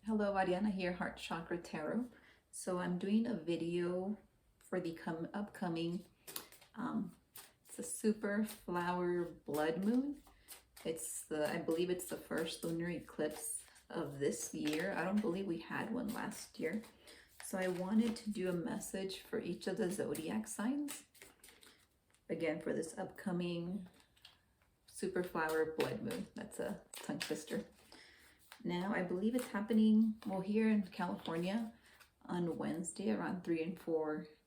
Hello, Ariana here, Heart Chakra Tarot. So I'm doing a video for the upcoming, um, it's a super flower blood moon. I believe it's the first lunar eclipse of this year. I don't believe we had one last year. So I wanted to do a message for each of the zodiac signs. Again, for this upcoming super flower blood moon. That's a tongue twister. Now, I believe it's happening, well, here in California on Wednesday around 3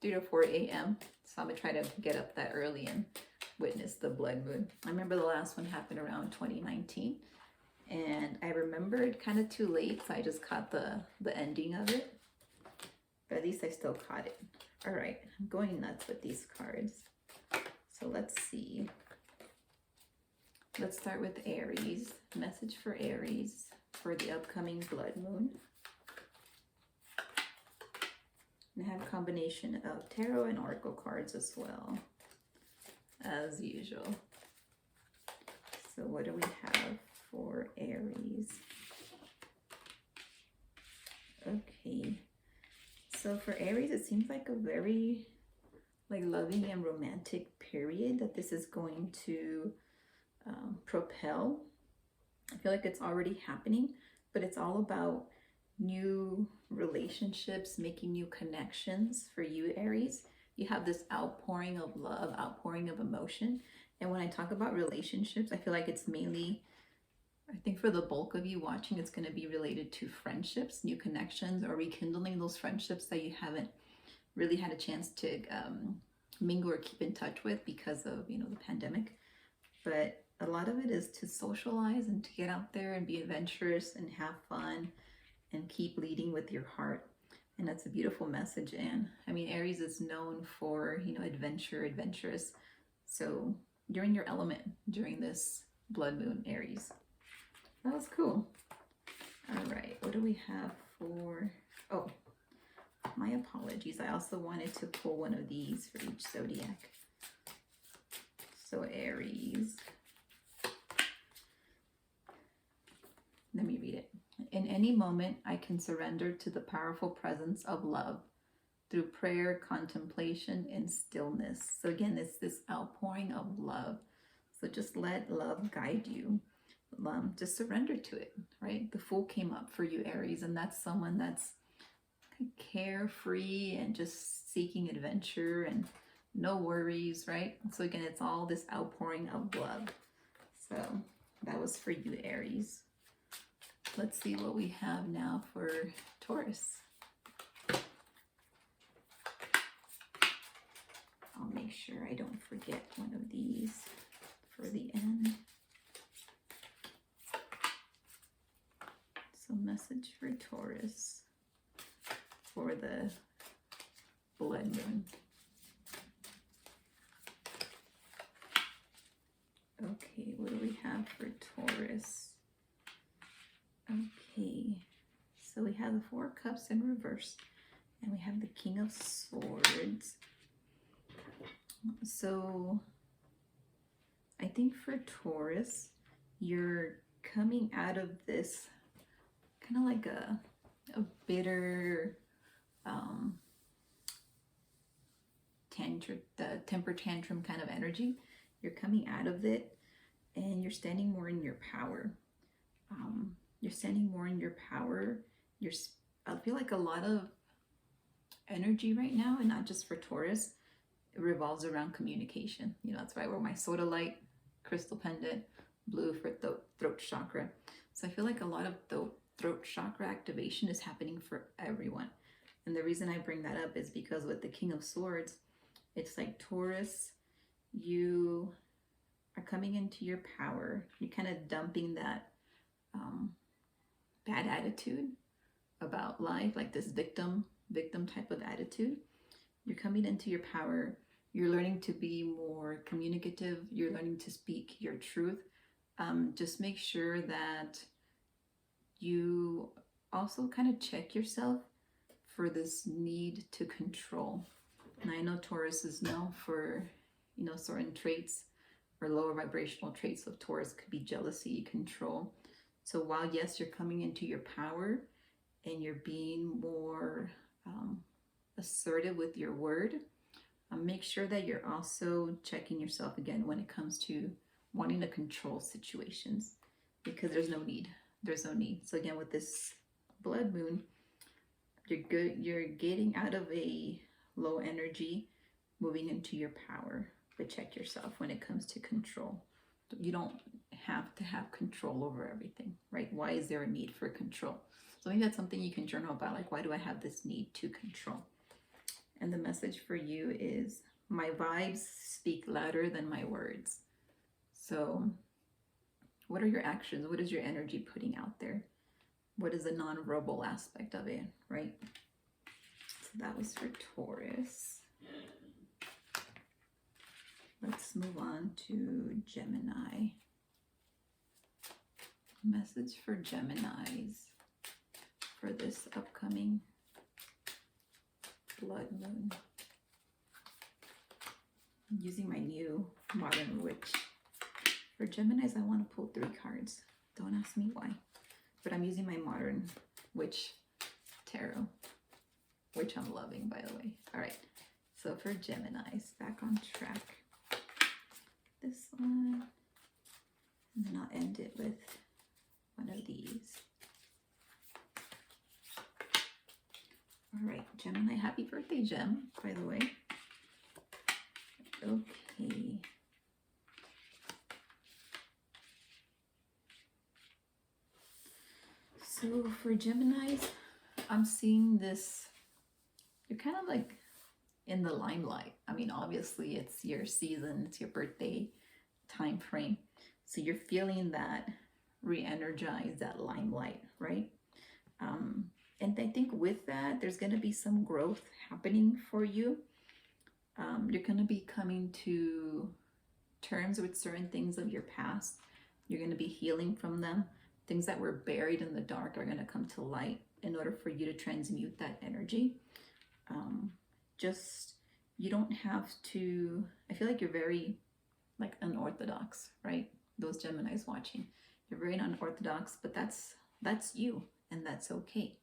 to 4 a.m. So I'm gonna try to get up that early and witness the blood moon. I remember the last one happened around 2019, and I remembered kind of too late, so I just caught the ending of it. But at least I still caught it. All right, I'm going nuts with these cards. So let's see. Let's start with Aries. Message for Aries for the upcoming blood moon. And I have a combination of tarot and oracle cards as well, as usual. So what do we have for Aries? Okay. So for Aries, it seems like a very loving and romantic period that this is going to propel. I feel like it's already happening, but it's all about new relationships, making new connections for you, Aries. You have this outpouring of love, outpouring of emotion. And when I talk about relationships, I feel like it's mainly, I think for the bulk of you watching, it's going to be related to friendships, new connections, or rekindling those friendships that you haven't really had a chance to mingle or keep in touch with because of, the pandemic. But a lot of it is to socialize and to get out there and be adventurous and have fun and keep leading with your heart. And that's a beautiful message. And I mean, Aries is known for, adventurous. So you're in your element during this blood moon, Aries. That was cool. All right, what do we have for, oh, my apologies. I also wanted to pull one of these for each zodiac. So Aries. Let me read it. In any moment, I can surrender to the powerful presence of love through prayer, contemplation, and stillness. So again, it's this outpouring of love. So just let love guide you. Just surrender to it, right? The Fool came up for you, Aries, and that's someone that's carefree and just seeking adventure and no worries, right? So again, it's all this outpouring of love. So that was for you, Aries. Let's see what we have now for Taurus. I'll make sure I don't forget one of these for the end. So message for Taurus for the blood moon. Okay, what do we have for Taurus? Okay, so we have the Four of Cups in reverse, and we have the King of Swords. So I think for Taurus, you're coming out of this kind of like a bitter temper tantrum kind of energy. You're coming out of it, and you're standing more in your power. You're standing more in your power. I feel like a lot of energy right now, and not just for Taurus, it revolves around communication. That's why I wear my soda light crystal pendant, blue for throat chakra. So I feel like a lot of the throat chakra activation is happening for everyone. And the reason I bring that up is because with the King of Swords, it's like Taurus, you are coming into your power. You're kind of dumping that bad attitude about life, like this victim type of attitude. You're coming into your power. You're learning to be more communicative. You're learning to speak your truth. Just make sure that you also kind of check yourself for this need to control. And I know Taurus is known for, certain traits or lower vibrational traits of Taurus could be jealousy, control. So while yes, you're coming into your power, and you're being more assertive with your word, make sure that you're also checking yourself again when it comes to wanting to control situations, because there's no need. There's no need. So again, with this blood moon, you're getting out of a low energy, moving into your power. But check yourself when it comes to control. You don't have to have control over everything, right? Why is there a need for control? So maybe that's something you can journal about, like, why do I have this need to control? And the message for you is, my vibes speak louder than my words. So what are your actions? What is your energy putting out there? What is the nonverbal aspect of it, right? So that was for Taurus. Let's move on to Gemini. Message for Geminis for this upcoming blood moon. I'm using my new modern witch. For Geminis, I want to pull 3 cards. Don't ask me why. But I'm using my modern witch tarot, which I'm loving, by the way. All right. So for Geminis, back on track. This one. And then I'll end it with one of these. All right, Gemini, happy birthday, Gem, by the way. Okay. So for Geminis, I'm seeing this, you're kind of like in the limelight. I mean, obviously it's your season, it's your birthday time frame. So you're feeling that re-energize, that limelight, right? And I think with that, there's going to be some growth happening for you. You're going to be coming to terms with certain things of your past. You're going to be healing from them. Things that were buried in the dark are going to come to light in order for you to transmute that energy. You don't have to, I feel like you're very like unorthodox, right? Those Geminis watching, you're very unorthodox, but that's you, and that's okay.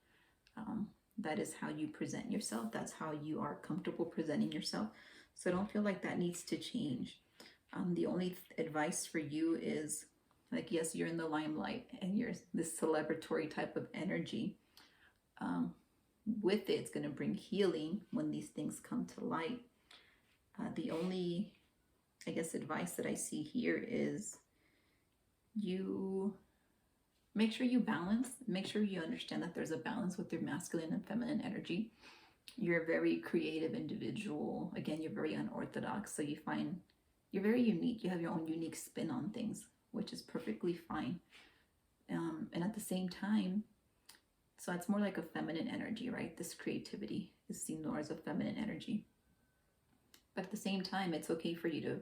That is how you present yourself. That's how you are comfortable presenting yourself. So I don't feel like that needs to change. The only advice for you is, like, yes, you're in the limelight and you're this celebratory type of energy. With it, it's going to bring healing when these things come to light. The only, I guess, advice that I see here is you make sure you balance, make sure you understand that there's a balance with your masculine and feminine energy. You're a very creative individual. Again, you're very unorthodox. So you find you're very unique. You have your own unique spin on things, which is perfectly fine. And at the same time, so it's more like a feminine energy, right? This creativity is seen more as a feminine energy. But at the same time, it's okay for you to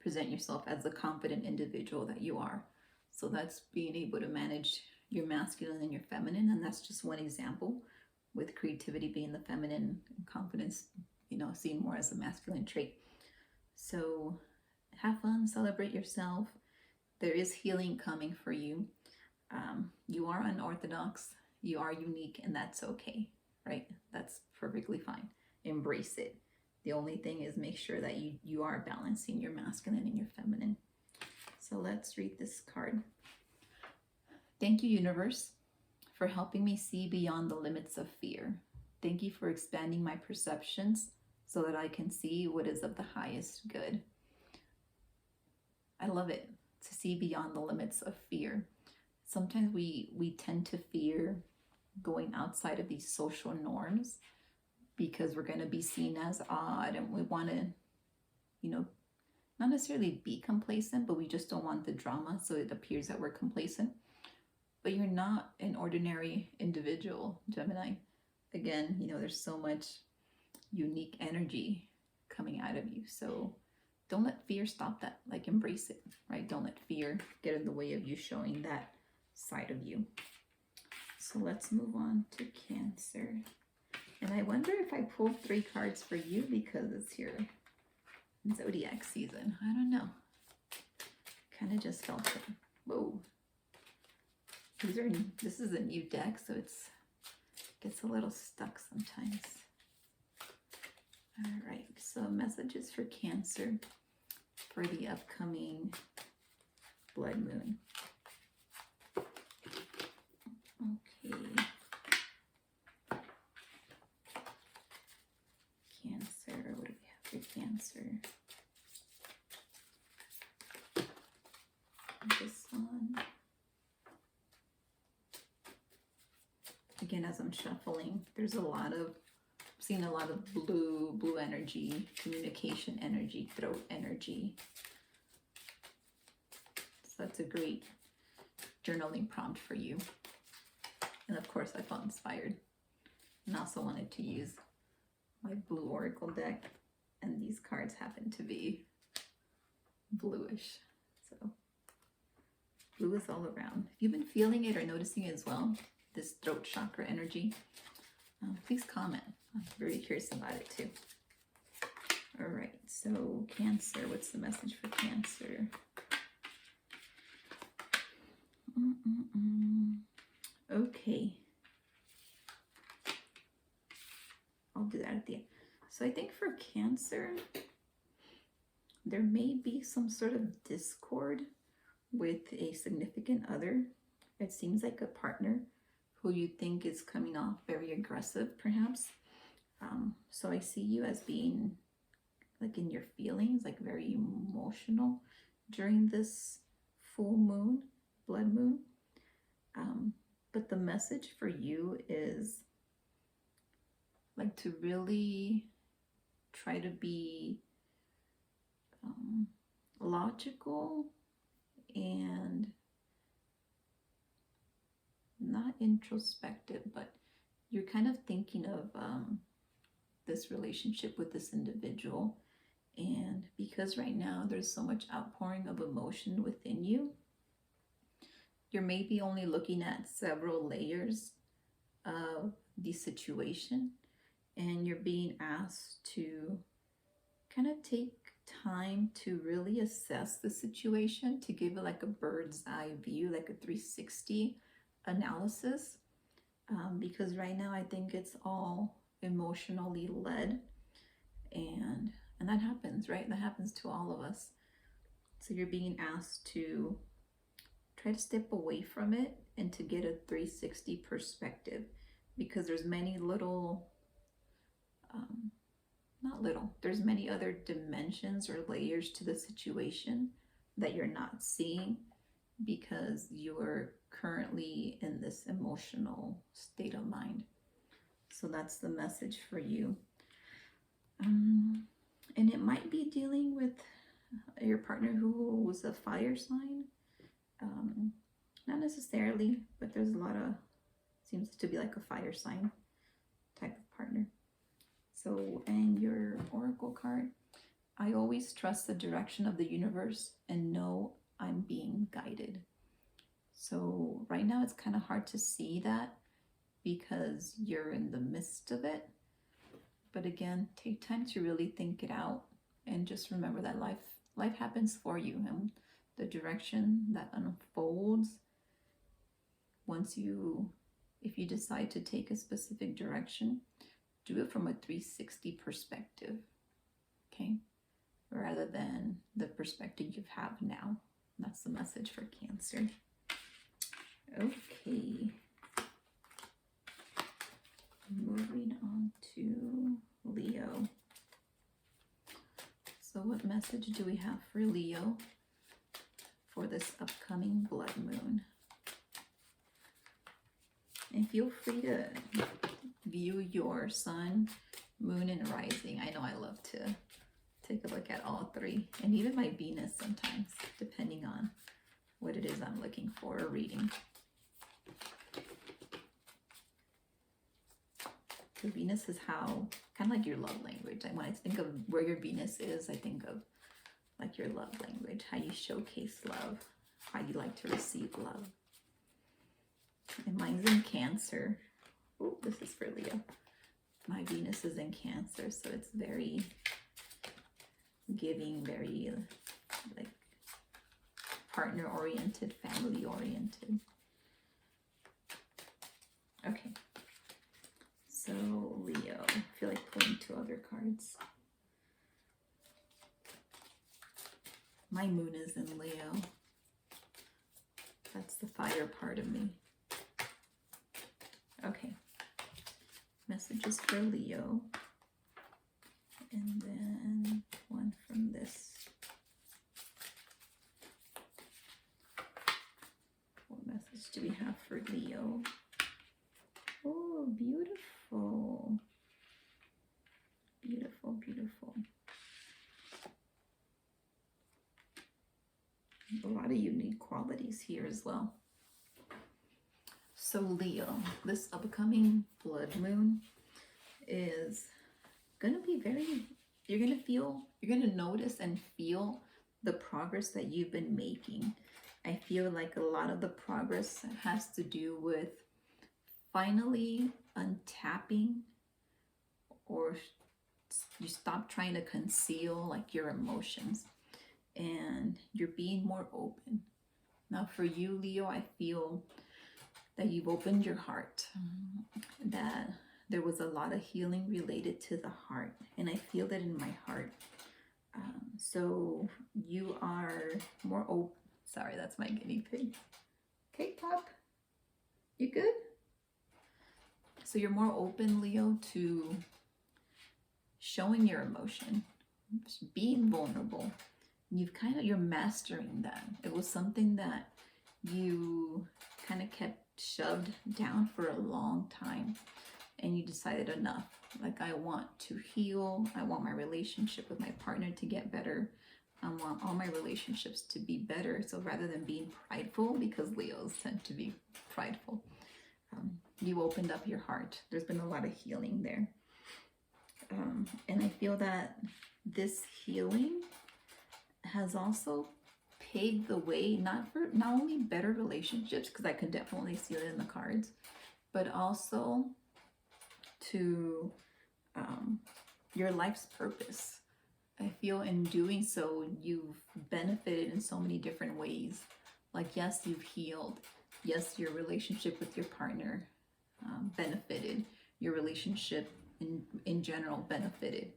present yourself as the confident individual that you are. So that's being able to manage your masculine and your feminine. And that's just one example, with creativity being the feminine and confidence, seen more as a masculine trait. So have fun, celebrate yourself. There is healing coming for you. You are unorthodox, you are unique, and that's okay, right? That's perfectly fine. Embrace it. The only thing is, make sure that you are balancing your masculine and your feminine. So let's read this card. Thank you, universe, for helping me see beyond the limits of fear. Thank you for expanding my perceptions so that I can see what is of the highest good. I love it, to see beyond the limits of fear. Sometimes we tend to fear going outside of these social norms because we're going to be seen as odd, and we want to, not necessarily be complacent, but we just don't want the drama, so it appears that we're complacent. But you're not an ordinary individual, Gemini. Again, there's so much unique energy coming out of you. So don't let fear stop that. Like, embrace it, right? Don't let fear get in the way of you showing that side of you. So let's move on to Cancer. And I wonder if I pulled 3 cards for you because it's your Zodiac season. I don't know. Kind of just felt it. Whoa. This is a new deck, so it's Gets a little stuck sometimes. All right, so messages for Cancer for the upcoming blood moon. Okay. Cancer, what do we have for Cancer? The Sun. Again, as I'm shuffling, there's a lot of, I'm seeing a lot of blue energy, communication energy, throat energy. So that's a great journaling prompt for you. And of course, I felt inspired and also wanted to use my blue oracle deck. And these cards happen to be bluish. So blue is all around. If you've been feeling it or noticing it as well, this throat chakra energy, please comment. I'm very curious about it too. All right, so Cancer, what's the message for Cancer? Okay. I'll do that at the end. So I think for Cancer, there may be some sort of discord with a significant other. It seems like a partner who you think is coming off very aggressive, perhaps. So I see you as being like in your feelings, like very emotional during this full moon, blood moon. But the message for you is like to really try to be logical and not introspective, but you're kind of thinking of this relationship with this individual. And because right now there's so much outpouring of emotion within you, you're maybe only looking at several layers of the situation, and you're being asked to kind of take time to really assess the situation, to give it like a bird's eye view, like a 360 analysis, because right now I think it's all emotionally led, and that happens, right? That happens to all of us. So you're being asked to try to step away from it and to get a 360 perspective, because there's many little, not little, there's many other dimensions or layers to the situation that you're not seeing because you're currently in this emotional state of mind. So that's the message for you. And it might be dealing with your partner who was a fire sign. Not necessarily, but there's a lot of, seems to be like a fire sign type of partner. So, and your oracle card, I always trust the direction of the universe and know I'm being guided. So right now it's kind of hard to see that because you're in the midst of it. But again, take time to really think it out and just remember that life happens for you, and the direction that unfolds if you decide to take a specific direction, do it from a 360 perspective, okay? Rather than the perspective you have now. That's the message for Cancer. Okay. Moving on to Leo. So what message do we have for Leo for this upcoming blood moon? And feel free to view your sun, moon, and rising. I know I love to take a look at all three, and even my Venus sometimes, depending on what it is I'm looking for or reading. So Venus is how, kind of like your love language. Like when I think of where your Venus is, I think of like your love language, how you showcase love, how you like to receive love. And mine's in Cancer. Oh, this is for Leo. My Venus is in Cancer, so it's very giving, very like partner-oriented, family-oriented. Okay. feel like pulling 2 other cards. My moon is in Leo. That's the fire part of me. Okay. Messages for Leo. And then one from this. What message do we have for Leo? Oh, beautiful. Beautiful, beautiful. A lot of unique qualities here as well. So Leo, this upcoming blood moon is gonna be you're gonna notice and feel the progress that you've been making. I feel like a lot of the progress has to do with finally untapping, or you stop trying to conceal like your emotions and you're being more open. Now for you, Leo, I feel that you've opened your heart, that there was a lot of healing related to the heart, and I feel that in my heart. So you are more open. Sorry, that's my guinea pig. Okay, Pop, you good? So you're more open, Leo, to showing your emotion, being vulnerable. You're mastering that. It was something that you kind of kept shoved down for a long time, and you decided enough. Like, I want to heal. I want my relationship with my partner to get better. I want all my relationships to be better. So rather than being prideful, because Leos tend to be prideful, you opened up your heart. There's been a lot of healing there. And I feel that this healing has also paved the way, not only better relationships, because I can definitely see it in the cards, but also to your life's purpose. I feel in doing so, you've benefited in so many different ways. Like, yes, you've healed. Yes, your relationship with your partner benefited. Your relationship in general benefited.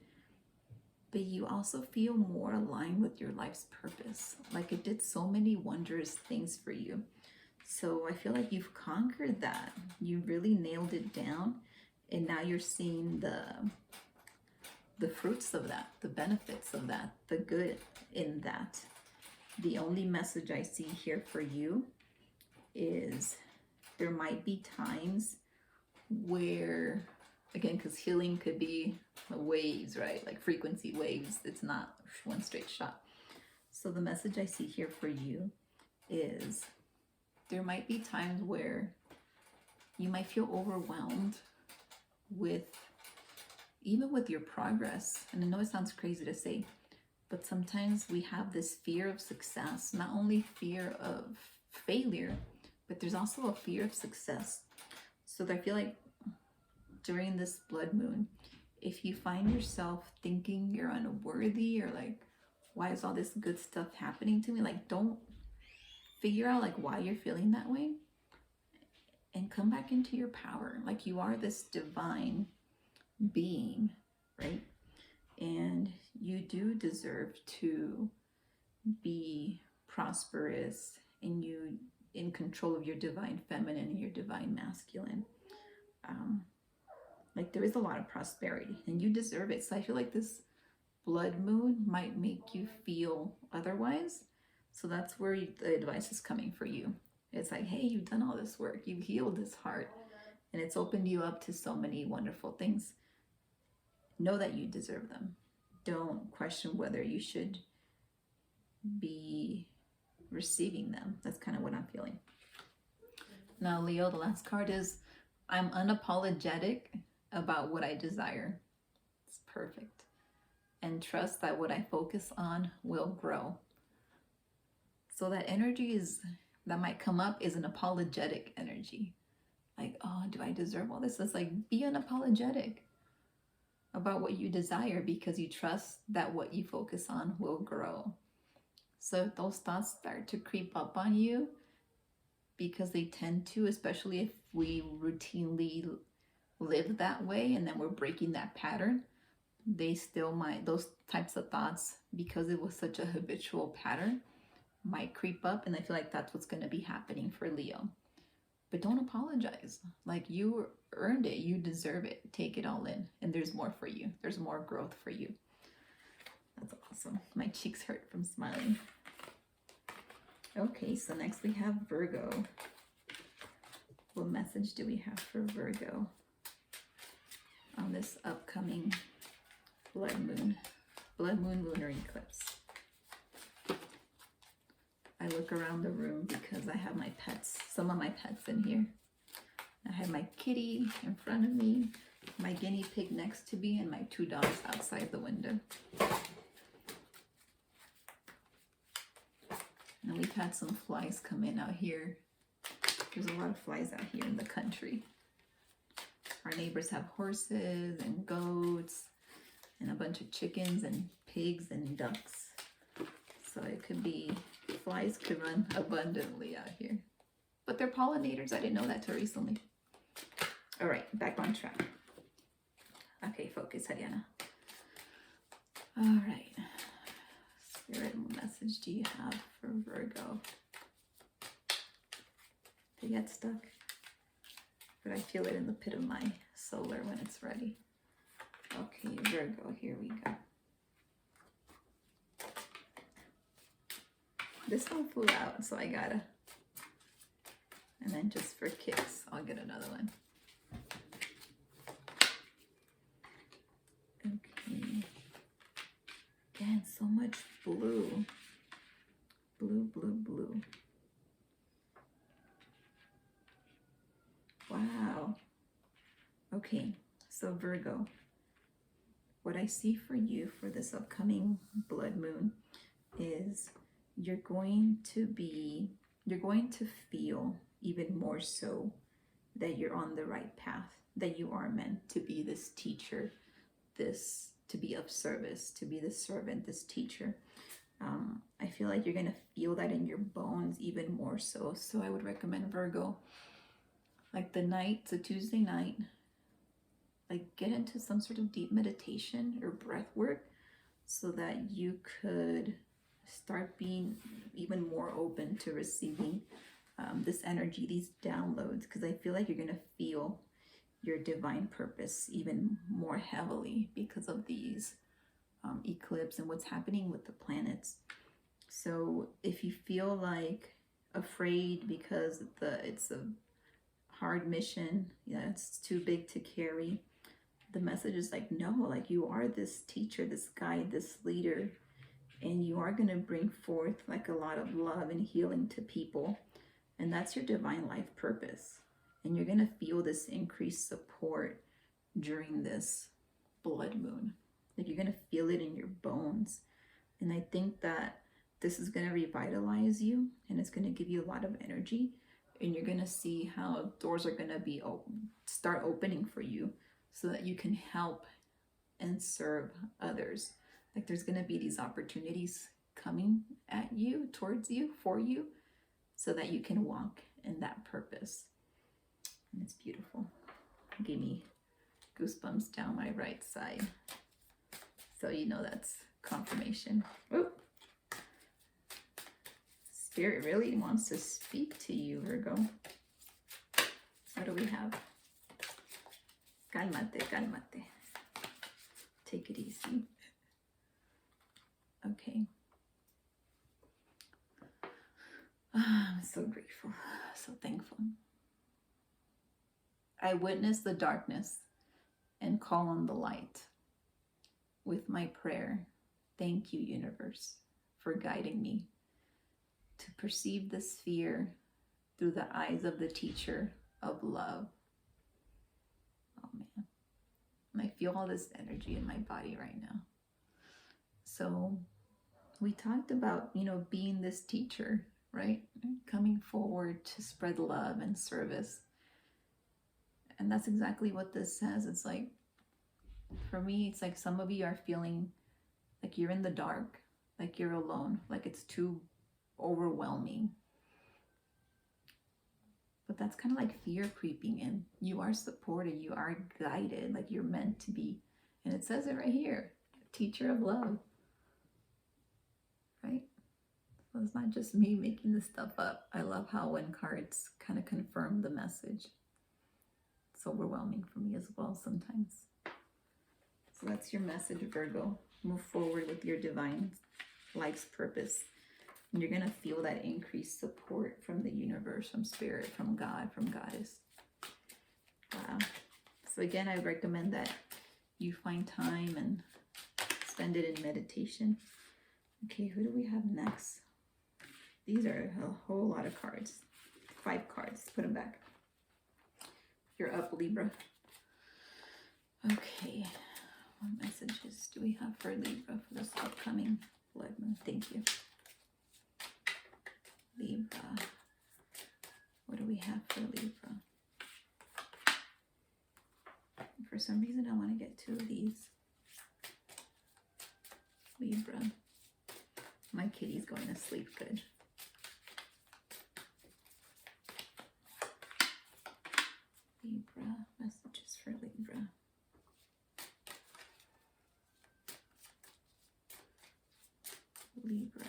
But you also feel more aligned with your life's purpose. Like, it did so many wondrous things for you. So I feel like you've conquered that. You really nailed it down. And now you're seeing the fruits of that, the benefits of that, the good in that. The only message I see here for you is there might be times where, again, because healing could be waves, right? Like frequency waves. It's not one straight shot. So the message I see here for you is there might be times where you might feel overwhelmed even with your progress. And I know it sounds crazy to say, but sometimes we have this fear of success, not only fear of failure, but there's also a fear of success. So I feel like during this blood moon, if you find yourself thinking you're unworthy, or like, why is all this good stuff happening to me? Like, don't figure out like why you're feeling that way and come back into your power. Like, you are this divine being, right? And you do deserve to be prosperous, and you in control of your divine feminine and your divine masculine. Like, there is a lot of prosperity and you deserve it. So I feel like this blood moon might make you feel otherwise. So that's where the advice is coming for you. It's like, hey, you've done all this work. You've healed this heart, and it's opened you up to so many wonderful things. Know that you deserve them. Don't question whether you should be receiving them. That's kind of what I'm feeling. Now, Leo, the last card is, I'm unapologetic about what I desire. It's perfect. And trust that what I focus on will grow. So that energy that might come up is an apologetic energy. Like, oh, do I deserve all this? It's like, be unapologetic about what you desire, because you trust that what you focus on will grow. So if those thoughts start to creep up on you, because they tend to, especially if we routinely live that way and then we're breaking that pattern, they still might, those types of thoughts, because it was such a habitual pattern, might creep up. And I feel like that's what's going to be happening for Leo. But don't apologize. Like, you earned it. You deserve it. Take it all in. And there's more for you. There's more growth for you. That's awesome. My cheeks hurt from smiling. Okay, so next we have Virgo. What message do we have for Virgo on this upcoming blood moon lunar eclipse? I look around the room because I have my pets, some of my pets in here. I have my kitty in front of me, my guinea pig next to me, and my 2 dogs outside the window. And we've had some flies come in out here. There's a lot of flies out here in the country. Our neighbors have horses and goats and a bunch of chickens and pigs and ducks. So it could be, flies could run abundantly out here. But they're pollinators. I didn't know that till recently. All right, back on track. Okay, focus, Ariana. All right. Spirit, what message do you have for Virgo? They get stuck. But I feel it in the pit of my solar when it's ready. Okay, Virgo, here we go. This one flew out, so I gotta. And then just for kicks, I'll get another one. Okay. Again, so much blue. Blue, blue, blue. Wow. Okay, so Virgo, what I see for you for this upcoming blood moon is you're going to feel even more so that you're on the right path, that you are meant to be this teacher, to be of service, to be this servant, this teacher. I feel like you're going to feel that in your bones even more so. So I would recommend, Virgo, like it's a Tuesday night, like get into some sort of deep meditation or breath work so that you could start being even more open to receiving this energy, these downloads, because I feel like you're going to feel your divine purpose even more heavily because of these eclipse and what's happening with the planets. So if you feel like afraid because it's a hard mission, it's too big to carry, the message is like, no, like you are this teacher, this guide, this leader, and you are going to bring forth like a lot of love and healing to people. And that's your divine life purpose. And you're going to feel this increased support during this blood moon. Like you're going to feel it in your bones. And I think that this is going to revitalize you, and it's going to give you a lot of energy. And you're going to see how doors are going to start opening for you so that you can help and serve others. Like there's going to be these opportunities coming at you, towards you, for you, so that you can walk in that purpose. And it's beautiful. It gave me goosebumps down my right side. So you know that's confirmation. Whoop. Spirit really wants to speak to you, Virgo. What do we have? Calmate, calmate. Take it easy. Okay. I'm so grateful, so thankful. I witness the darkness and call on the light. With my prayer, thank you, universe, for guiding me to perceive this fear through the eyes of the teacher of love. Oh man, and I feel all this energy in my body right now. So we talked about, being this teacher, right? Coming forward to spread love and service. And that's exactly what this says. It's like, for me, it's like some of you are feeling like you're in the dark, like you're alone, like it's too overwhelming. But that's kind of like fear creeping in. You are supported, you are guided, like you're meant to be. And it says it right here, teacher of love, right? So it's not just me making this stuff up. I love how when cards kind of confirm the message. It's overwhelming for me as well sometimes. So that's your message, Virgo. Move forward with your divine life's purpose. And you're going to feel that increased support from the universe, from spirit, from God, from goddess. Wow. So again, I recommend that you find time and spend it in meditation. Okay, who do we have next? These are a whole lot of cards. 5 cards. Put them back. You're up, Libra. Okay. What messages do we have for Libra for this upcoming blood moon? Thank you. Libra. What do we have for Libra? For some reason, I want to get 2 of these. Libra. My kitty's going to sleep good. Libra. Messages for Libra. Libra.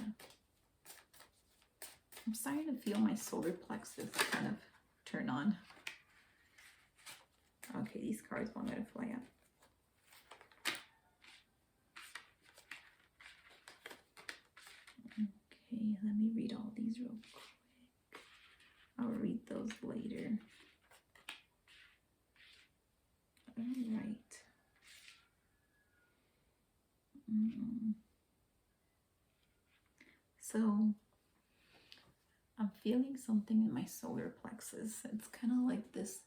I'm starting to feel my solar plexus kind of turn on. Okay, these cards want me to fly out. Okay, let me read all these real quick. I'll read those later. All right. So I'm feeling something in my solar plexus. It's kind of like this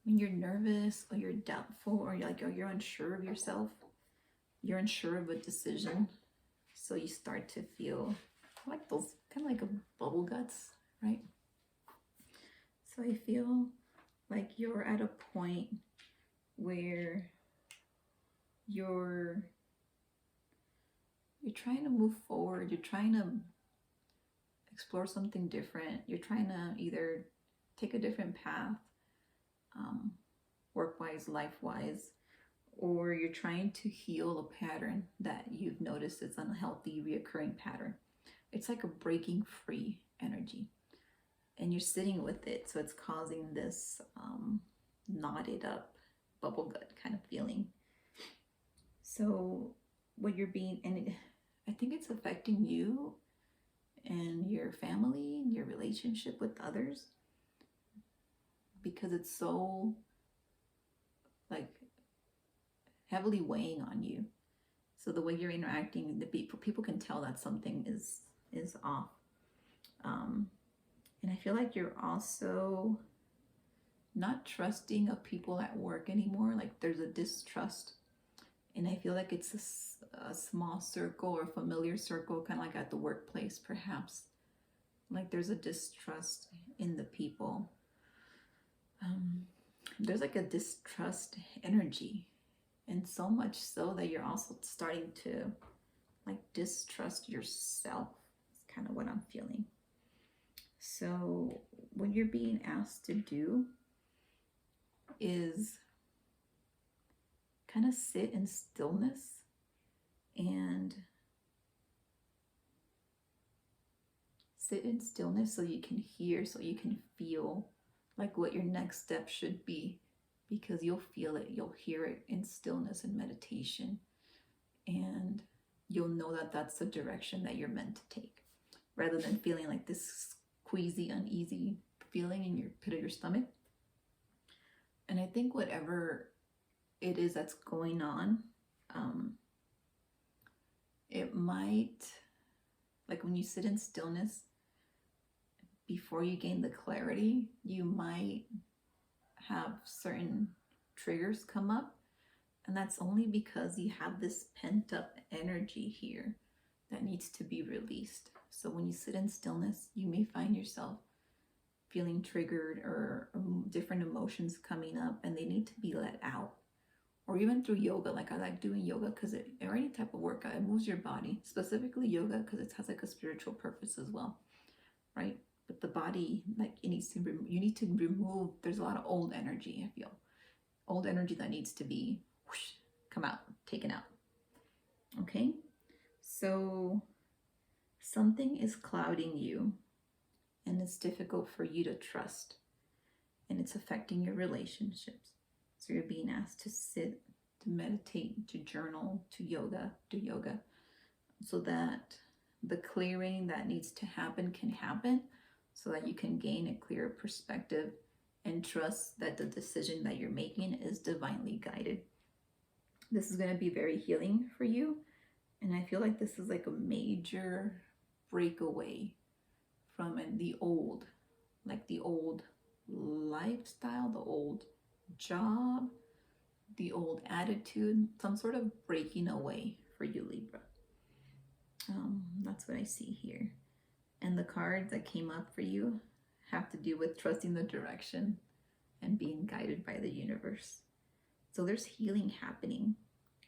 when you're nervous or you're doubtful or you're unsure of yourself. You're unsure of a decision. So you start to feel like those kind of like a bubble guts, right? So I feel like you're at a point where you're trying to move forward, you're trying to explore something different, you're trying to either take a different path, work-wise, life-wise, or you're trying to heal a pattern that you've noticed is unhealthy, reoccurring pattern. It's like a breaking free energy, and you're sitting with it, so it's causing this knotted up bubble gut kind of feeling. So what you're being, and I think it's affecting you and your family and your relationship with others, because it's so like heavily weighing on you. So the way you're interacting, the people can tell that something is off. And I feel like you're also not trusting of people at work anymore. Like there's a distrust. And I feel like it's a small circle or familiar circle, kind of like at the workplace, perhaps. Like there's a distrust in the people. There's like a distrust energy. And so much so that you're also starting to like distrust yourself. It's kind of what I'm feeling. So what you're being asked to do is kind of sit in stillness and so you can hear, so you can feel like what your next step should be, because you'll feel it, you'll hear it in stillness and meditation, and you'll know that that's the direction that you're meant to take, rather than feeling like this queasy, uneasy feeling in your pit of your stomach. And I think whatever it is that's going on, it might, like when you sit in stillness, before you gain the clarity, you might have certain triggers come up, and that's only because you have this pent up energy here that needs to be released. So when you sit in stillness, you may find yourself feeling triggered or different emotions coming up, and they need to be let out. Or even through yoga, like I like doing yoga because or any type of workout, it moves your body, specifically yoga because it has like a spiritual purpose as well, right? but the body, like, it needs to you need to remove. There's a lot of old energy. I feel old energy that needs to be whoosh, come out, taken out. Okay, so something is clouding you, and it's difficult for you to trust, and it's affecting your relationships. So you're being asked to sit, to meditate, to journal, to do yoga, so that the clearing that needs to happen can happen, so that you can gain a clearer perspective and trust that the decision that you're making is divinely guided. This is going to be very healing for you, and I feel like this is like a major breakaway from the old, like the old lifestyle, the old job, the old attitude, some sort of breaking away for you, Libra. That's what I see here. And the cards that came up for you have to do with trusting the direction and being guided by the universe. So there's healing happening,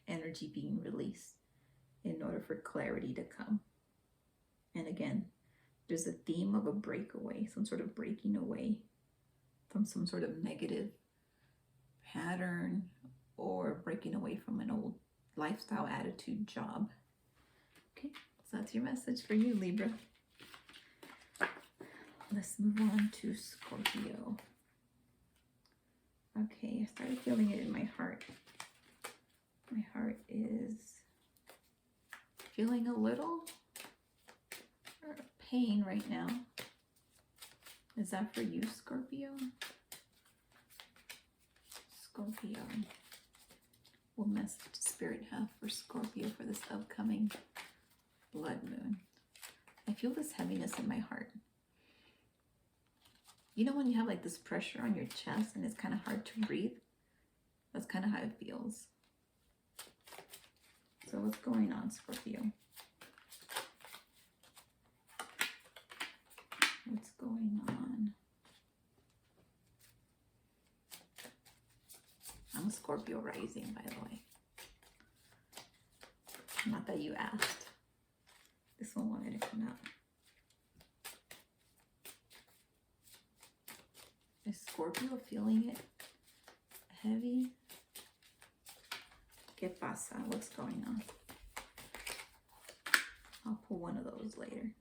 energy being released in order for clarity to come. And again, there's a theme of a breakaway, some sort of breaking away from some sort of negative pattern, or breaking away from an old lifestyle, attitude, job. Okay, so that's your message for you, Libra. Let's move on to Scorpio. Okay, I started feeling it in my heart. My heart is feeling a little pain right now. Is that for you, Scorpio? Scorpio. What message does Spirit have for Scorpio for this upcoming blood moon? I feel this heaviness in my heart. You know when you have like this pressure on your chest and it's kind of hard to breathe? That's kind of how it feels. So what's going on, Scorpio? What's going on? I'm a Scorpio rising, by the way. Not that you asked. This one wanted to come out. Is Scorpio feeling it heavy? ¿Qué pasa? What's going on? I'll pull one of those later.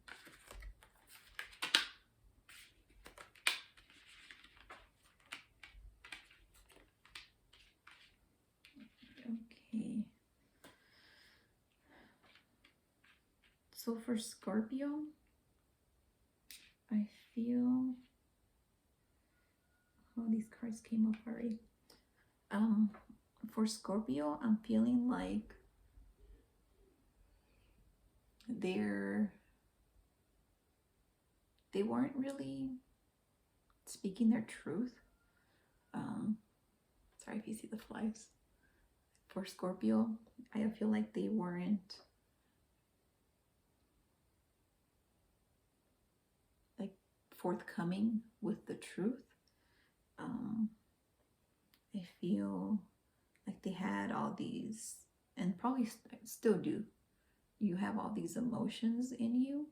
Okay. So for Scorpio, I feel, oh, these cards came up already. For Scorpio, I'm feeling like they weren't really speaking their truth. Sorry if you see the flies. For Scorpio, I feel like they weren't like forthcoming with the truth. I feel like they had all these, and probably still do. You have all these emotions in you,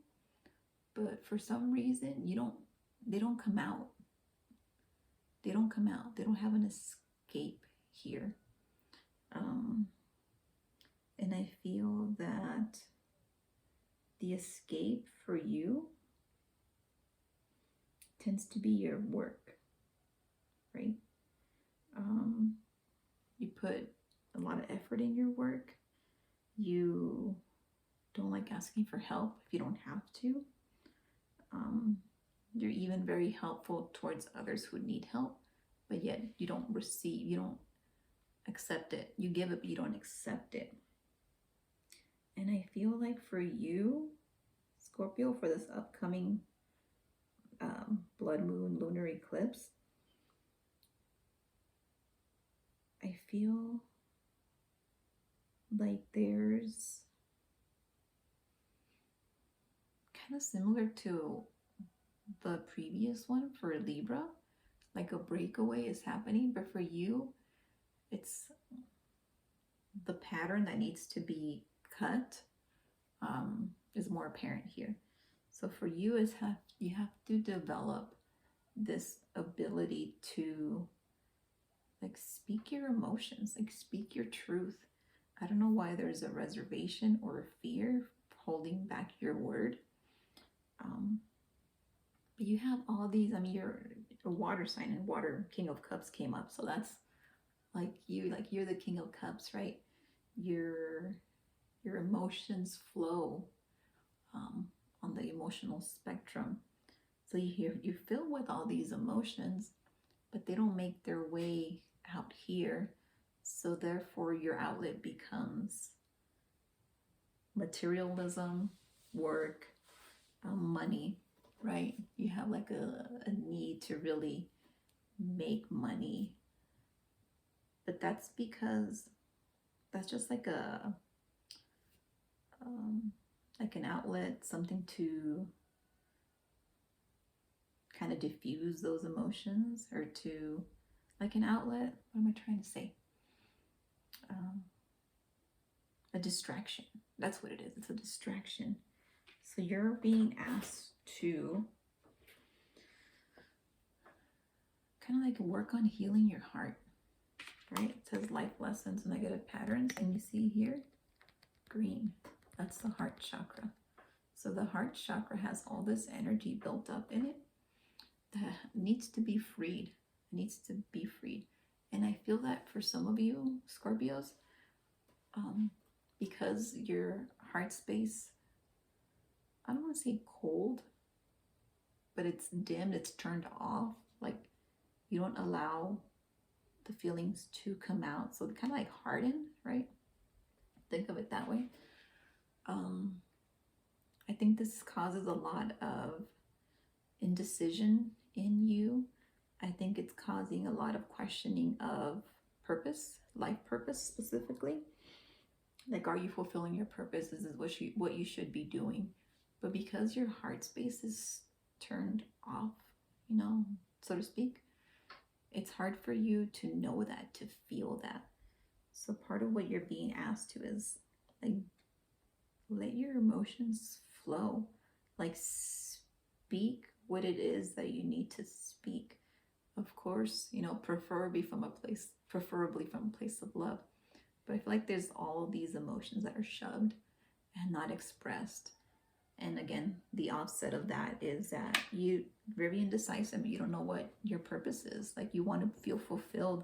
but for some reason they don't come out. They don't come out. They don't have an escape here. And I feel that the escape for you tends to be your work, right? You put a lot of effort in your work. You don't like asking for help if you don't have to. You're even very helpful towards others who need help, but yet you don't receive, you don't accept it. You give it, but you don't accept it. And I feel like for you, Scorpio, for this upcoming blood moon lunar eclipse, I feel like there's kind of similar to the previous one for Libra, like a breakaway is happening, but for you, it's the pattern that needs to be cut is more apparent here. So for you, you have to develop this ability to like speak your emotions, like speak your truth. I don't know why there's a reservation or a fear holding back your word. But you have all these, I mean, you're a water sign, and water, King of Cups came up. So that's like you're the King of Cups, right? Your emotions flow on the emotional spectrum. So you're filled with all these emotions, but they don't make their way out here. So therefore your outlet becomes materialism, work, money, right? You have like a need to really make money. But that's because that's just like like an outlet, something to kind of diffuse those emotions, or to like an outlet. What am I trying to say? A distraction. That's what it is. It's a distraction. So you're being asked to kind of like work on healing your heart, right? It says life lessons, negative patterns, and you see here green. That's the heart chakra. So the heart chakra has all this energy built up in it that needs to be freed. It needs to be freed. And I feel that for some of you Scorpios, because your heart space, I don't want to say cold, but it's dimmed, it's turned off. Like you don't allow the feelings to come out. So they kind of like harden, right? Think of it that way. I think this causes a lot of indecision in you. I think it's causing a lot of questioning of purpose, life purpose specifically. Like, are you fulfilling your purpose? This is what you should be doing. But because your heart space is turned off, you know, so to speak, it's hard for you to know that, to feel that. So part of what you're being asked to is like, let your emotions flow. Like, speak what it is that you need to speak. Of course, you know, preferably from a place of love. But I feel like there's all of these emotions that are shoved and not expressed. And again, the offset of that is that you very indecisive. You don't know what your purpose is. Like, you want to feel fulfilled,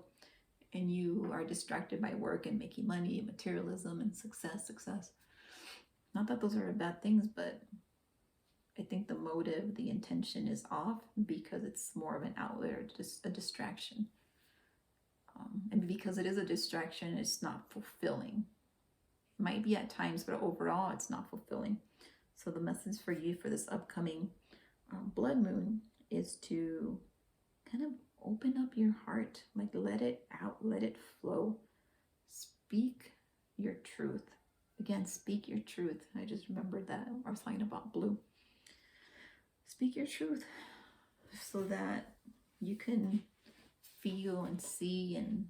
and you are distracted by work and making money and materialism and success. Not that those are bad things, but I think the motive, the intention is off because it's more of an outlet or just a distraction. And because it is a distraction, it's not fulfilling. It might be at times, but overall, it's not fulfilling. So the message for you for this upcoming blood moon is to kind of open up your heart, like let it out, let it flow. Speak your truth. Again, speak your truth. I just remembered that I was talking about blue. Speak your truth so that you can feel and see and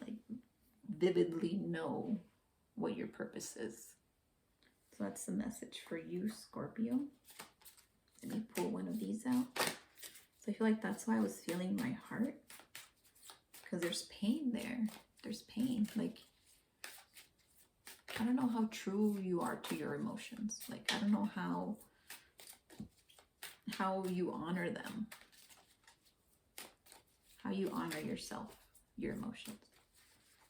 like vividly know what your purpose is. So that's the message for you, Scorpio. Let me pull one of these out. So I feel like that's why I was feeling my heart, because there's pain there. There's pain. Like, I don't know how true you are to your emotions. Like, I don't know how you honor them, how you honor yourself, your emotions.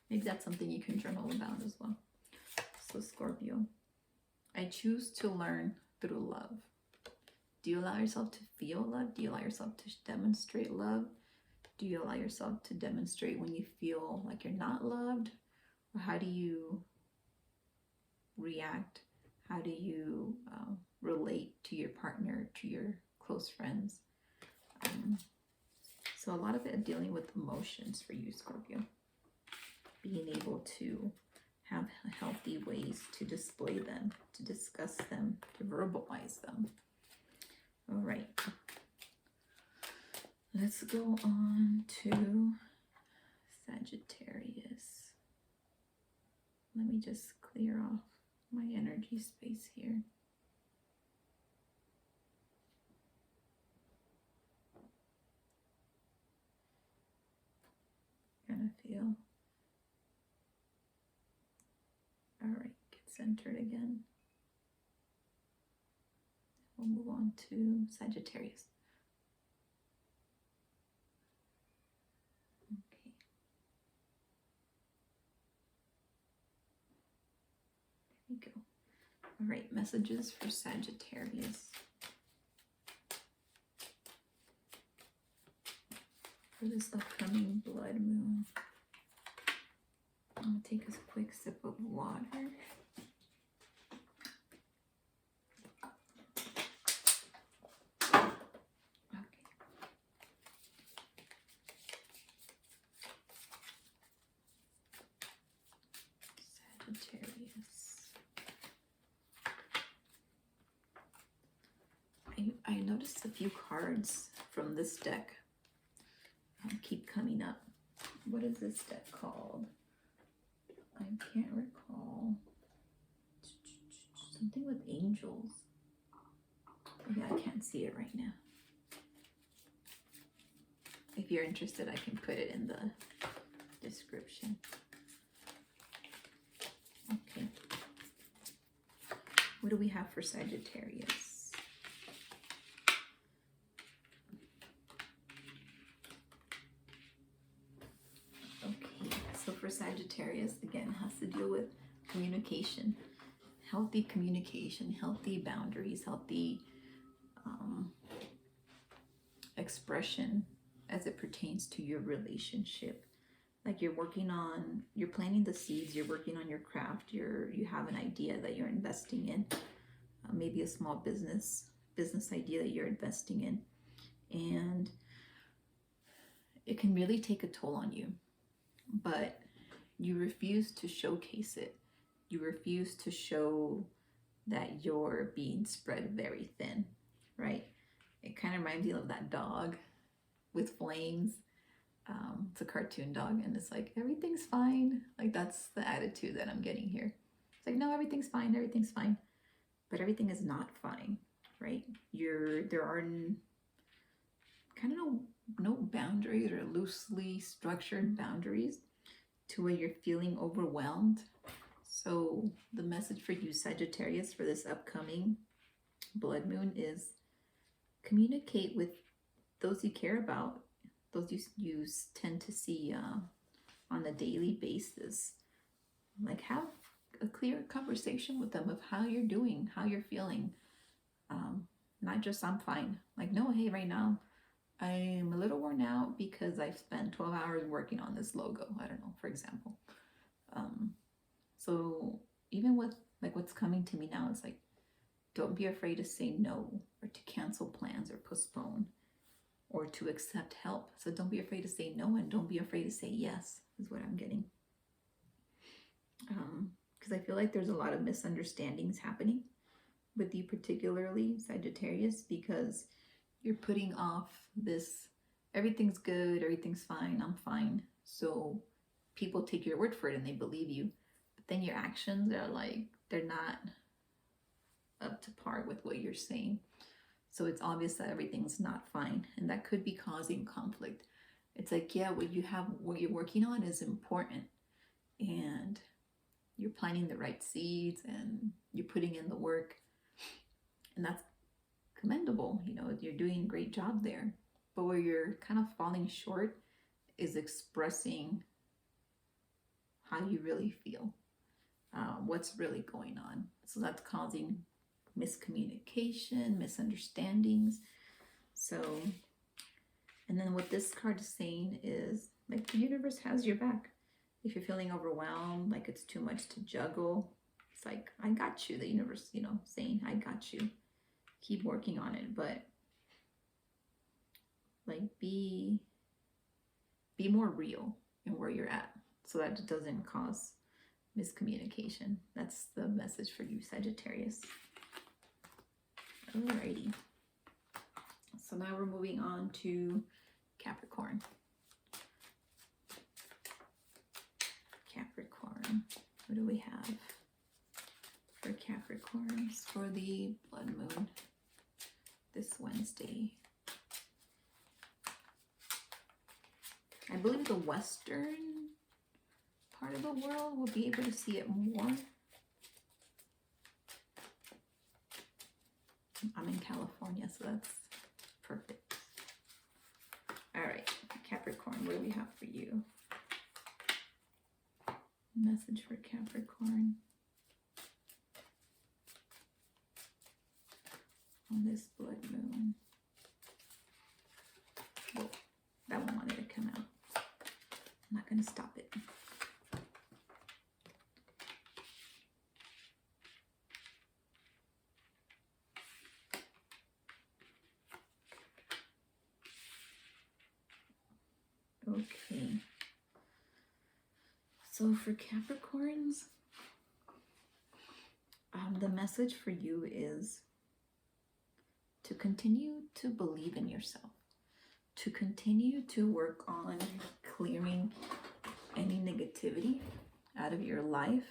Maybe that's something you can journal about as well. So Scorpio, I choose to learn through love. Do you allow yourself to feel love? Do you allow yourself to demonstrate love? Do you allow yourself to demonstrate when you feel like you're not loved? Or how do you react? How do you relate to your partner, to your close friends? So a lot of it dealing with emotions for you, Scorpio. Being able to have healthy ways to display them, to discuss them, to verbalize them. All right. Let's go on to Sagittarius. Let me just clear off my energy space here. trying to feel. All right, get centered again. We'll move on to Sagittarius. Okay. There we go. All right, messages for Sagittarius. For this upcoming blood moon. I'm going to take a quick sip of water. I noticed a few cards from this deck keep coming up. What is this deck called? I can't recall. Something with angels. Yeah, I can't see it right now. If you're interested, I can put it in the description. Okay. What do we have for Sagittarius? For Sagittarius, again, has to deal with communication, healthy boundaries, healthy expression as it pertains to your relationship. Like you're planting the seeds, you're working on your craft, you have an idea that you're investing in, maybe a small business idea that you're investing in, and it can really take a toll on you, but you refuse to showcase it. You refuse to show that you're being spread very thin, right? It kind of reminds me of that dog with flames. It's a cartoon dog, and it's like, everything's fine. Like, that's the attitude that I'm getting here. It's like, no, everything's fine, but everything is not fine, right? There are kind of no boundaries, or loosely structured boundaries, to where you're feeling overwhelmed. So the message for you, Sagittarius, for this upcoming blood moon is communicate with those you care about, those you tend to see on a daily basis. Like, have a clear conversation with them of how you're doing, how you're feeling. Not just, I'm fine. Like, no, hey, right now I'm a little worn out because I've spent 12 hours working on this logo. I don't know, for example. So even with like what's coming to me now, it's like, don't be afraid to say no, or to cancel plans, or postpone, or to accept help. So don't be afraid to say no, and don't be afraid to say yes, is what I'm getting. Because I feel like there's a lot of misunderstandings happening with you, particularly Sagittarius, because you're putting off this, everything's good, everything's fine, I'm fine. So people take your word for it and they believe you. But then your actions are like, they're not up to par with what you're saying. So it's obvious that everything's not fine. And that could be causing conflict. It's like, yeah, what you're working on is important. And you're planting the right seeds and you're putting in the work. And that's commendable, you're doing a great job there. But where you're kind of falling short is expressing how you really feel, what's really going on. So that's causing miscommunication, misunderstandings. So, and then what this card is saying is, like, the universe has your back. If you're feeling overwhelmed, like it's too much to juggle, it's like, I got you. The universe, saying, I got you. Keep working on it, but like be more real in where you're at, so that it doesn't cause miscommunication. That's the message for you, Sagittarius. Alrighty. So now we're moving on to Capricorn. Capricorn. What do we have for Capricorns for the blood moon this Wednesday? I believe the Western part of the world will be able to see it more. I'm in California, so that's perfect. All right, Capricorn, what do we have for you? Message for Capricorn on this blood moon. Whoa, that one wanted to come out. I'm not going to stop it. Okay. So for Capricorns, the message for you is to continue to believe in yourself, to continue to work on clearing any negativity out of your life,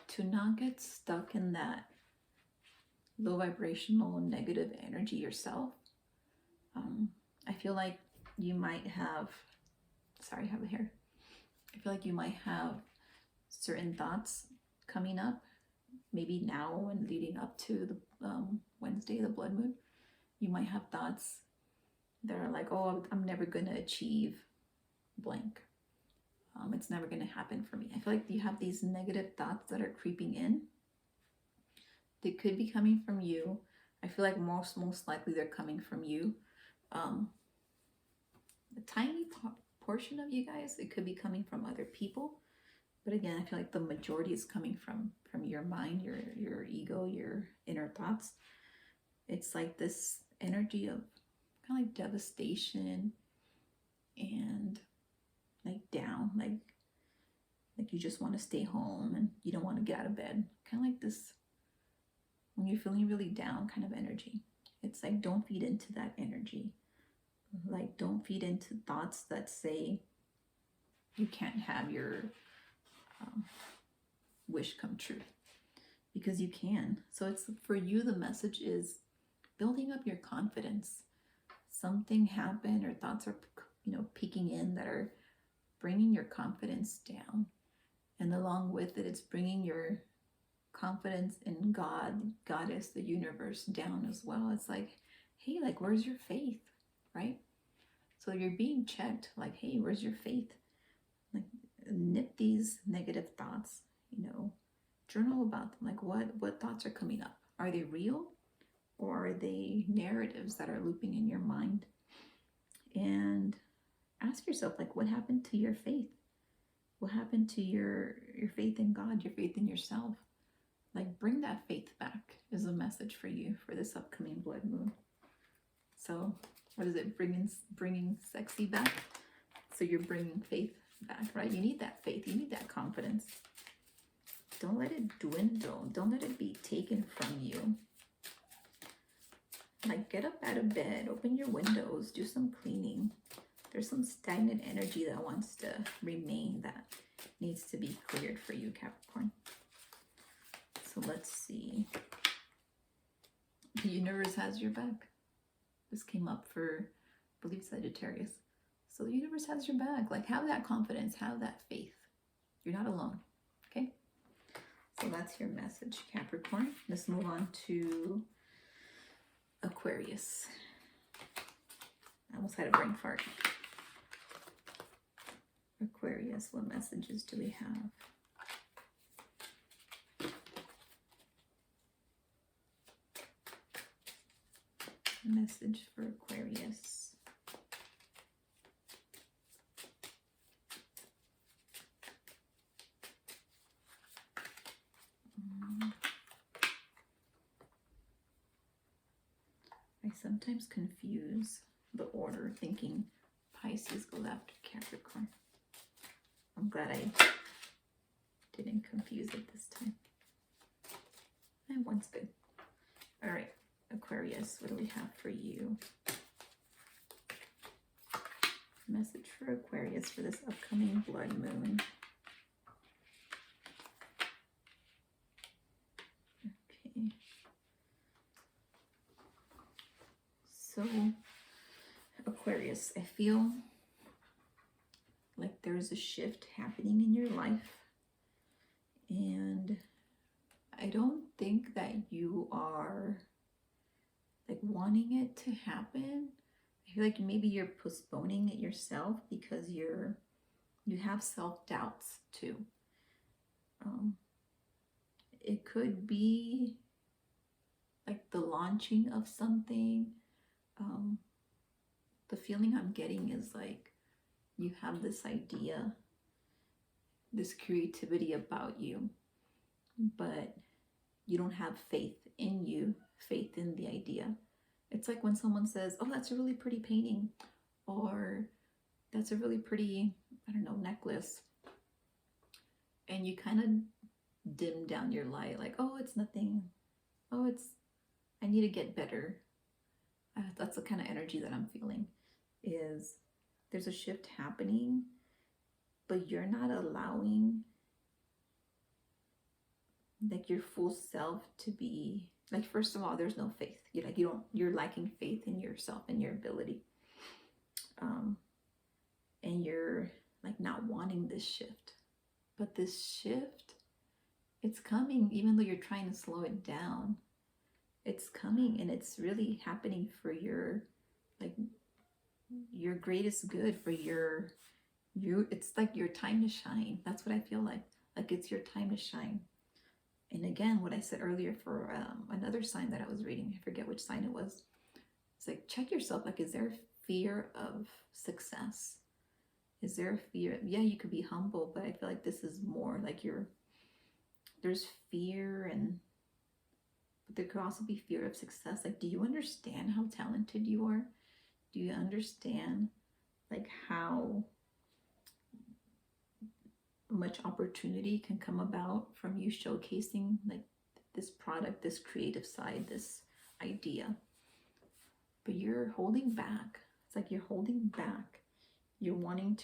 to not get stuck in that low vibrational negative energy yourself. I feel like you might have, sorry, I have a hair. I feel like you might have certain thoughts coming up, maybe now and leading up to the Wednesday, the blood moon. You might have thoughts that are like, oh, I'm never going to achieve blank. It's never going to happen for me. I feel like you have these negative thoughts that are creeping in. They could be coming from you. I feel like most likely they're coming from you. A tiny portion of you guys, it could be coming from other people. But again, I feel like the majority is coming from your mind, your ego, your inner thoughts. It's like this energy of kind of like devastation and like down, like you just want to stay home and you don't want to get out of bed. Kind of like this, when you're feeling really down kind of energy. It's like, don't feed into that energy. Like, don't feed into thoughts that say you can't have your wish come true, because you can. So it's for you, the message is building up your confidence. Something happened or thoughts are, peeking in that are bringing your confidence down. And along with it, it's bringing your confidence in God, Goddess, the universe down as well. It's like, hey, like, where's your faith, right? So you're being checked, like, hey, where's your faith? Like, nip these negative thoughts, journal about them. Like, what thoughts are coming up? Are they real, or are they narratives that are looping in your mind? And ask yourself, like, what happened to your faith? What happened to your faith in God, your faith in yourself? Like, bring that faith back is a message for you for this upcoming blood moon. So what is it? Bringing sexy back. So you're bringing faith back, right? You need that faith. You need that confidence. Don't let it dwindle. Don't let it be taken from you. Like, get up out of bed, open your windows, do some cleaning. There's some stagnant energy that wants to remain, that needs to be cleared for you, Capricorn. So let's see. The universe has your back. This came up for, I believe, Sagittarius. So the universe has your back. Like, have that confidence, have that faith. You're not alone, okay? So that's your message, Capricorn. Let's move on to Aquarius. I almost had a brain fart. Aquarius, what messages do we have? Message for Aquarius. I sometimes confuse the order, thinking Pisces goes after Capricorn. I'm glad I didn't confuse it this time. And one's good. All right, Aquarius, what do we have for you? Message for Aquarius for this upcoming blood moon. Okay. So, Aquarius, I feel like there's a shift happening in your life, and I don't think that you are like wanting it to happen. I feel like maybe you're postponing it yourself because you have self-doubts too. It could be like the launching of something. The feeling I'm getting is like you have this idea, this creativity about you, but you don't have faith in you, faith in the idea. It's like when someone says, oh, that's a really pretty painting, or that's a really pretty, I don't know, necklace. And you kind of dim down your light, like, oh, it's nothing. Oh, I need to get better. That's the kind of energy that I'm feeling, is there's a shift happening, but you're not allowing like your full self to be like, first of all, there's no faith. You're lacking faith in yourself and your ability. And you're like not wanting this shift. But this shift, it's coming, even though you're trying to slow it down. It's coming, and it's really happening for your greatest good, for it's like your time to shine. That's what I feel like it's your time to shine. And again, what I said earlier for another sign that I was reading, I forget which sign it was. It's like, check yourself. Like, is there fear of success? Is there a fear? Yeah, you could be humble, but I feel like this is more like there's fear, but there could also be fear of success. Like, do you understand how talented you are? Do you understand like how much opportunity can come about from you showcasing like this product, this creative side, this idea? But you're holding back. It's like you're holding back. You want it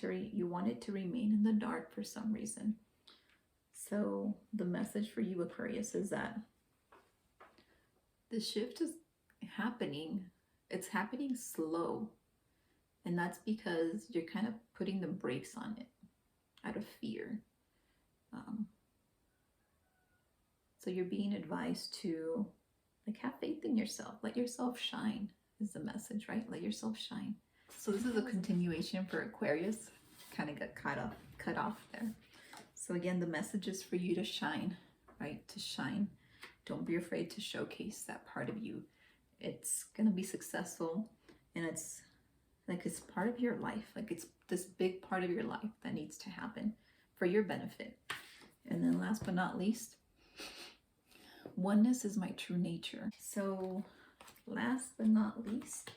to remain in the dark for some reason. So the message for you, Aquarius, is that the shift is happening. It's happening slow. And that's because you're kind of putting the brakes on it out of fear. So you're being advised to like have faith in yourself. Let yourself shine is the message, right? Let yourself shine. So this is a continuation for Aquarius. Kind of got cut off there. So again, the message is for you to shine, right? To shine. Don't be afraid to showcase that part of you. It's going to be successful, and it's part of your life. Like, it's this big part of your life that needs to happen for your benefit. And then last but not least, oneness is my true nature. So last but not least,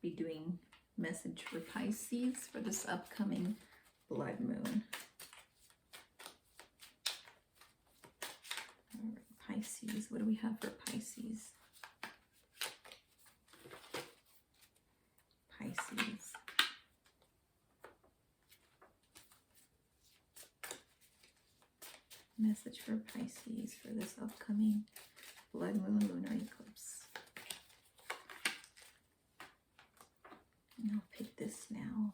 be doing message for Pisces for this upcoming blood moon. All right, Pisces, what do we have for Pisces? Pisces. Message for Pisces for this upcoming blood moon lunar eclipse. And I'll pick this now.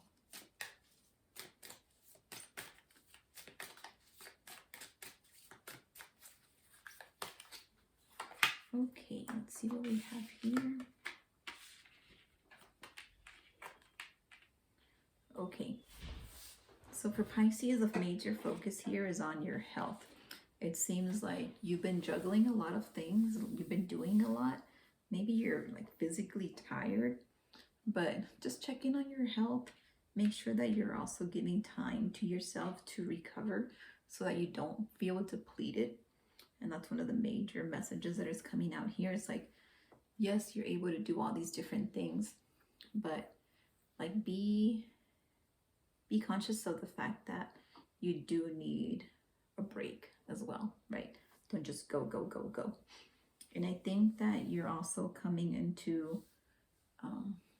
Okay, let's see what we have here. Okay, so for Pisces, the major focus here is on your health. It seems like you've been juggling a lot of things. You've been doing a lot. Maybe you're like physically tired, but just check in on your health. Make sure that you're also giving time to yourself to recover so that you don't feel depleted. And that's one of the major messages that is coming out here. It's like, yes, you're able to do all these different things, but like be conscious of the fact that you do need a break as well, right? Don't just go, go, go, go. And I think that you're also coming into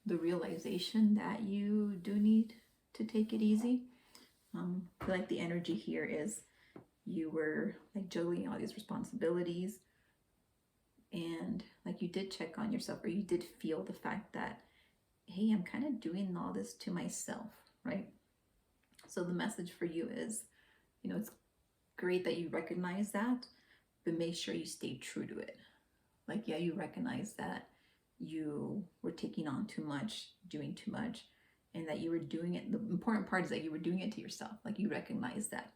the realization that you do need to take it easy. I feel like the energy here is you were like juggling all these responsibilities, and like you did check on yourself, or you did feel the fact that, hey, I'm kind of doing all this to myself, right? So the message for you is, you know, it's great that you recognize that, but make sure you stay true to it. Like, yeah, you recognize that you were taking on too much, doing too much, and that you were doing it. The important part is that you were doing it to yourself. Like, you recognize that.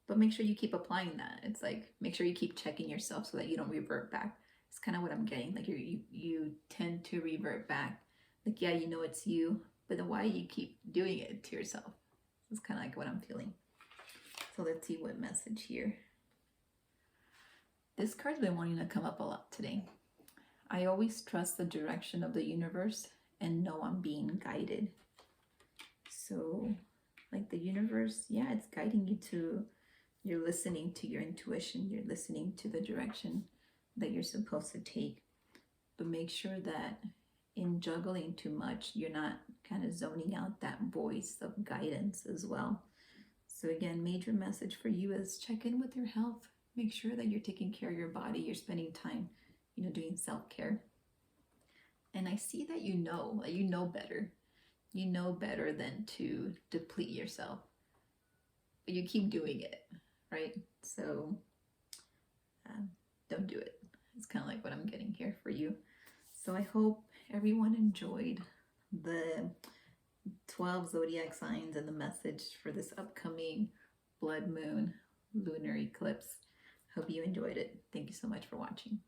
But make sure you keep applying that. It's like, make sure you keep checking yourself so that you don't revert back. It's kind of what I'm getting. Like, you tend to revert back. Like, yeah, you know it's you, but then why you keep doing it to yourself? It's kind of like what I'm feeling. So let's see what message here. This card's been wanting to come up a lot today. I always trust the direction of the universe and know I'm being guided. So, like, the universe, yeah, it's guiding you to, you're listening to your intuition, you're listening to the direction that you're supposed to take. But make sure that in juggling too much, you're not kind of zoning out that voice of guidance as well. So again, major message for you is check in with your health. Make sure that you're taking care of your body, you're spending time, you know, doing self-care. And I see that you know better. You know better than to deplete yourself. But you keep doing it, right? So don't do it. It's kind of like what I'm getting here for you. So I hope everyone enjoyed the 12 zodiac signs and the message for this upcoming blood moon lunar eclipse. Hope you enjoyed it. Thank you so much for watching.